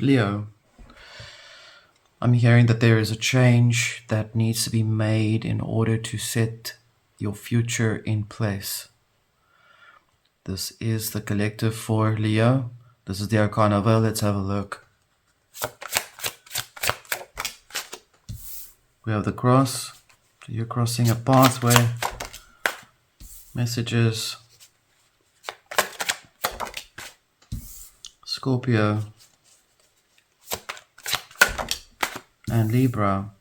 Leo, I'm hearing that there is a change that needs to be made in order to set your future in place. This is the collective for Leo. This is the Arcana Veil. Let's have a look. We have the cross. So you're crossing a pathway. Messages. Scorpio. And Libra.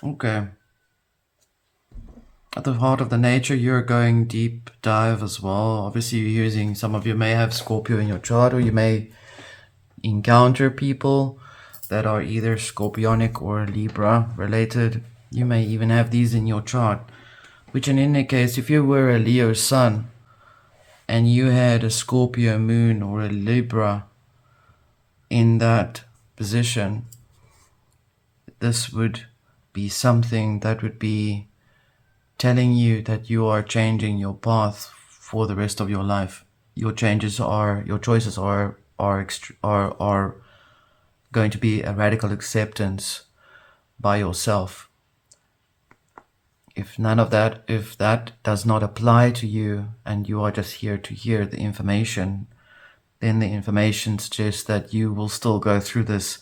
Okay. At the heart of the nature, you're going deep dive as well. Obviously, you're using, some of you may have Scorpio in your chart, or you may encounter people that are either Scorpionic or Libra related. You may even have these in your chart, which in any case, if you were a Leo sun and you had a Scorpio moon or a Libra in that position, this would be something that would be telling you that you are changing your path for the rest of your life. Your choices are going to be a radical acceptance by yourself. If that does not apply to you and you are just here to hear the information, then the information suggests that you will still go through this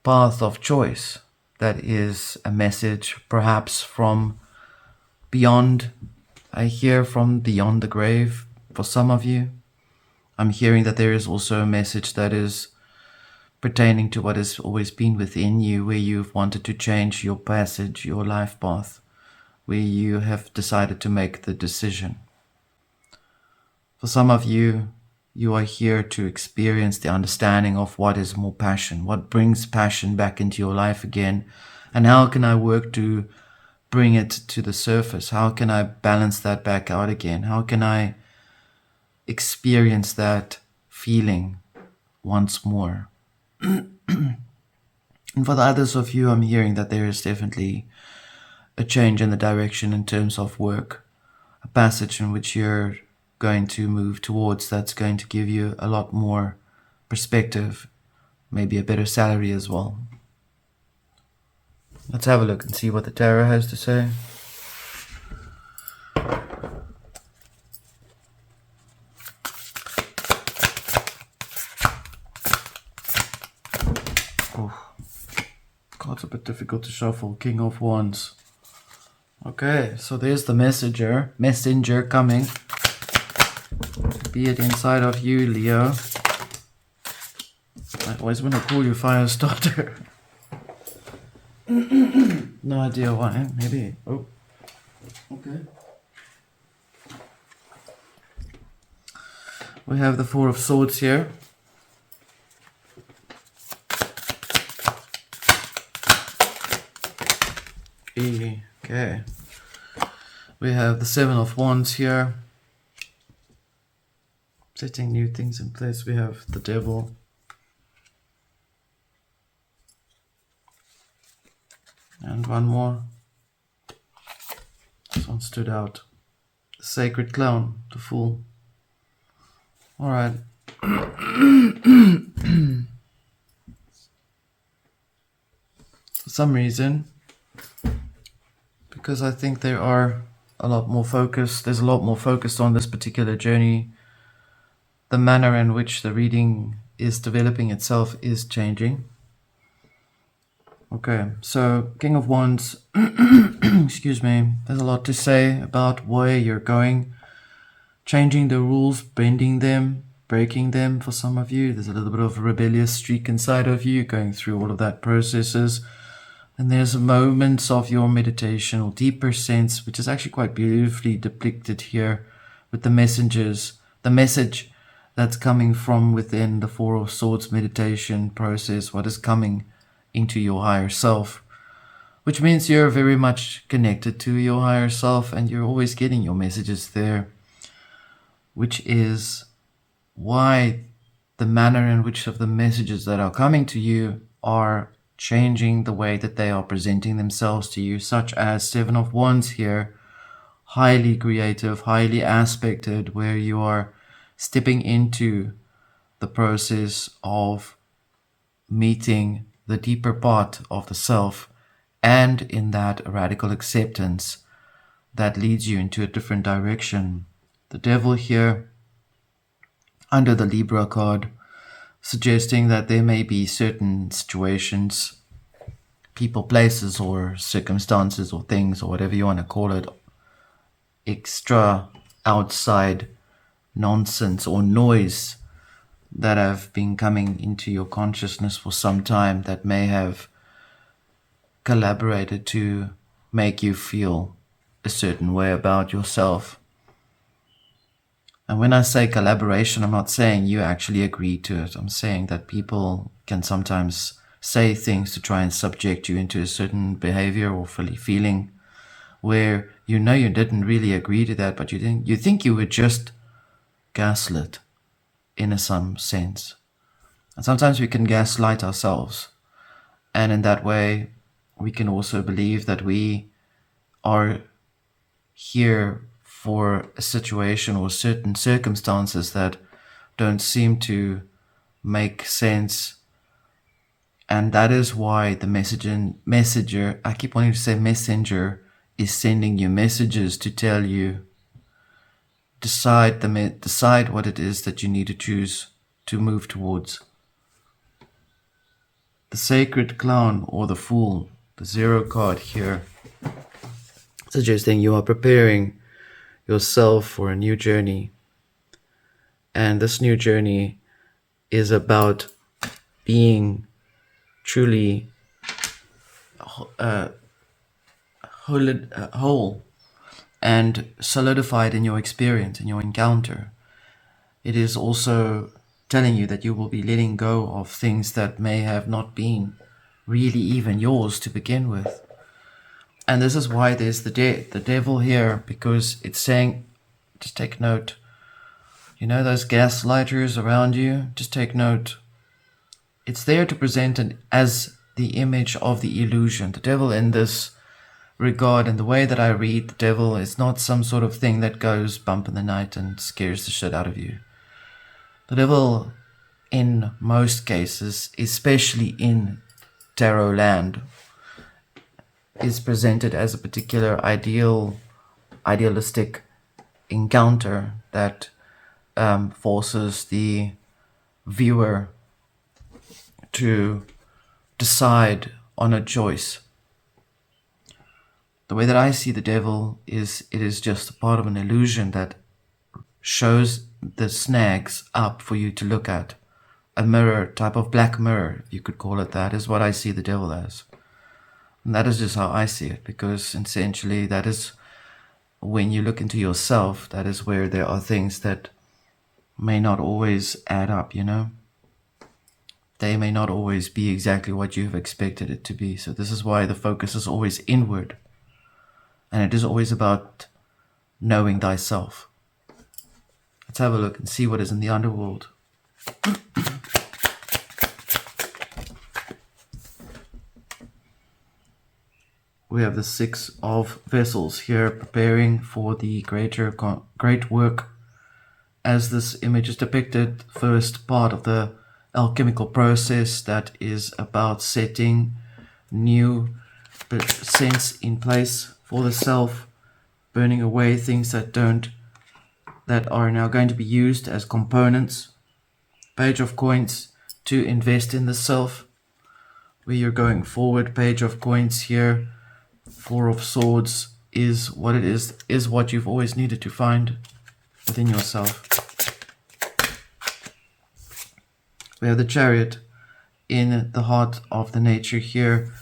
path of choice. That is a message perhaps from beyond. I hear from beyond the grave for some of you. I'm hearing that there is also a message that is pertaining to what has always been within you, where you've wanted to change your passage, your life path, where you have decided to make the decision. For some of you, you are here to experience the understanding of what is more passion, what brings passion back into your life again, and how can I work to bring it to the surface? How can I balance that back out again? How can I experience that feeling once more? And for the others of you, I'm hearing that there is definitely a change in the direction in terms of work, a passage in which you're going to move towards that's going to give you a lot more perspective, maybe a better salary as well. Let's have a look and see what the tarot has to say. Oh, cards a bit difficult to shuffle. King of Wands. Okay, so there's the messenger coming. Be it inside of you, Leo. I always want to call you fire starter. No idea why. Maybe. Oh. Okay. We have the Four of Swords here. Okay. We have the Seven of Wands here. Setting new things in place. We have the Devil. And one more. This one stood out. The Sacred Clown, the Fool. Alright. For some reason, because I think there are a lot more focus, there's a lot more focus on this particular journey. The manner in which the reading is developing itself is changing. Okay, so King of Wands, excuse me, there's a lot to say about where you're going, changing the rules, bending them, breaking them for some of you. There's a little bit of a rebellious streak inside of you, going through all of that processes. And there's moments of your meditation or deeper sense, which is actually quite beautifully depicted here with the messengers, the message that's coming from within the Four of Swords meditation process, what is coming into your higher self, which means you're very much connected to your higher self and you're always getting your messages there, which is why the manner in which of the messages that are coming to you are changing the way that they are presenting themselves to you, such as Seven of Wands here, highly creative, highly aspected, where you are stepping into the process of meeting the deeper part of the self, and in that a radical acceptance that leads you into a different direction. The devil here, under the Libra card, suggesting that there may be certain situations, people, places, or circumstances, or things, or whatever you want to call it, extra outside nonsense or noise that have been coming into your consciousness for some time that may have collaborated to make you feel a certain way about yourself. And when I say collaboration, I'm not saying you actually agree to it. I'm saying that people can sometimes say things to try and subject you into a certain behavior or feeling where you know you didn't really agree to that, but you think you were just gaslit in some sense. And sometimes we can gaslight ourselves. And in that way, we can also believe that we are here for a situation or certain circumstances that don't seem to make sense. And that is why the messenger, I keep wanting to say messenger, is sending you messages to tell you, decide what it is that you need to choose to move towards. The sacred clown or the fool, the 0 card here, suggesting you are preparing yourself for a new journey. And this new journey is about being truly whole and solidified in your experience, in your encounter. It is also telling you that you will be letting go of things that may have not been really even yours to begin with. And this is why there's the devil here, because it's saying, just take note. You know those gaslighters around you? Just take note. It's there to present as the image of the illusion. The devil in this regard, and the way that I read the devil, is not some sort of thing that goes bump in the night and scares the shit out of you. The devil, in most cases, especially in tarot land, is presented as a particular idealistic encounter that forces the viewer to decide on a choice. The way that I see the devil is, it is just a part of an illusion that shows the snags up for you to look at. A mirror, type of black mirror, if you could call it that, is what I see the devil as. And that is just how I see it, because essentially that is when you look into yourself, that is where there are things that may not always add up, you know? They may not always be exactly what you have expected it to be. So this is why the focus is always inward. And it is always about knowing thyself. Let's have a look and see what is in the underworld. We have the 6 of Vessels here, preparing for the great work. As this image is depicted, first part of the alchemical process that is about setting new sense in place for the self, burning away things that are now going to be used as components. Page of Coins to invest in the self, where you're going forward. Page of Coins here. 4 of Swords is what it is what you've always needed to find within yourself. We have the Chariot in the heart of the nature here,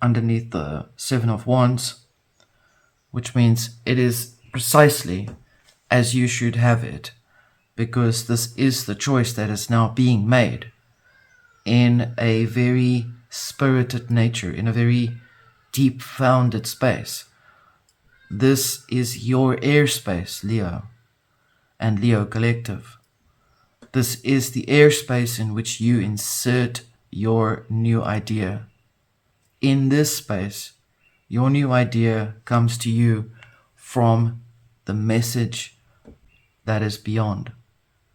underneath the 7 of Wands, which means it is precisely as you should have it, because this is the choice that is now being made in a very spirited nature, in a very deep founded space. This is your airspace, Leo and Leo Collective. This is the airspace in which you insert your new idea. In this space, your new idea comes to you from the message that is beyond,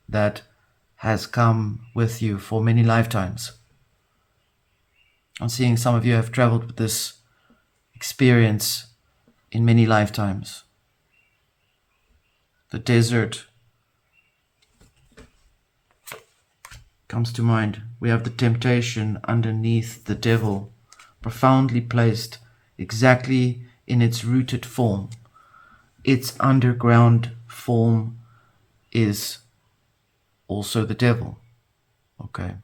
that has come with you for many lifetimes. I'm seeing some of you have traveled with this experience in many lifetimes. The desert comes to mind. We have the temptation underneath the devil, profoundly placed exactly in its rooted form. Its underground form is also the devil. Okay.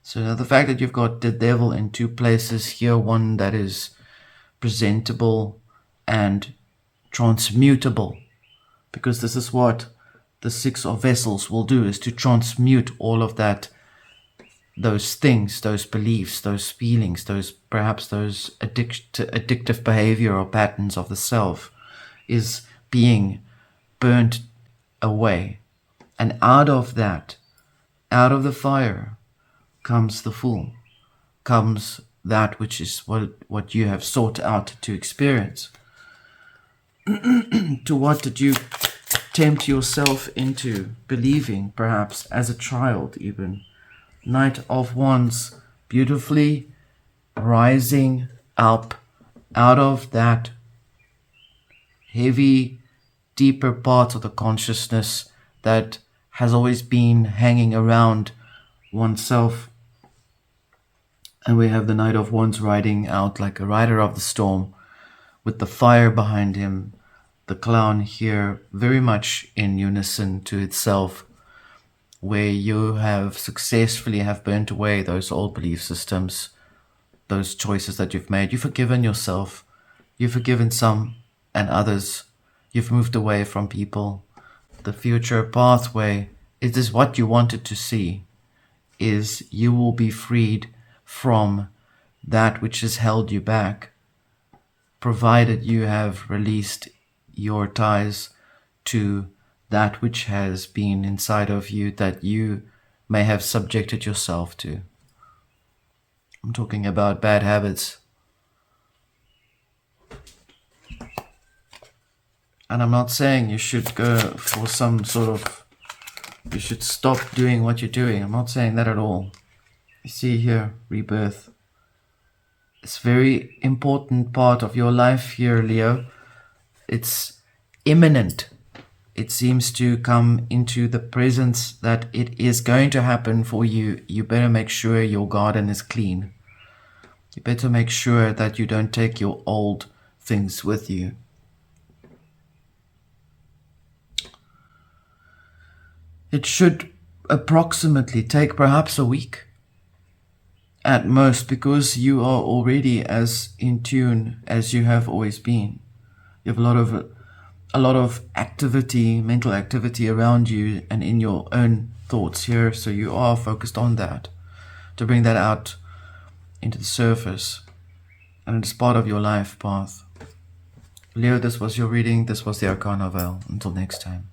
So now the fact that you've got the devil in two places here, one that is presentable and transmutable, because this is what the Six of Vessels will do, is to transmute all of that, those things, those beliefs, those feelings, those perhaps those addictive behavior or patterns of the self, is being burnt away. And out of that, out of the fire, comes the Fool, comes that which is what you have sought out to experience. To what did you tempt yourself into believing, perhaps as a child even? Knight of Wands, beautifully rising up out of that heavy, deeper part of the consciousness that has always been hanging around oneself. And we have the Knight of Wands riding out like a rider of the storm, with the fire behind him, the clown here very much in unison to itself, where you have successfully have burnt away those old belief systems, those choices that you've made. You've forgiven yourself, you've forgiven some and others, you've moved away from people. The future pathway, it is what you wanted to see, is you will be freed from that which has held you back, provided you have released your ties to that which has been inside of you that you may have subjected yourself to. I'm talking about bad habits. And I'm not saying you should go for some sort of, you should stop doing what you're doing. I'm not saying that at all. You see here, rebirth. It's a very important part of your life here, Leo. It's imminent. It seems to come into the presence that it is going to happen for you. You better make sure your garden is clean. You better make sure that you don't take your old things with you. It should approximately take perhaps a week at most, because you are already as in tune as you have always been. You have a lot of activity, mental activity around you and in your own thoughts here, so you are focused on that, to bring that out into the surface, and it's part of your life path. Leo, this was your reading. This was the Arcana Veil. Until next time.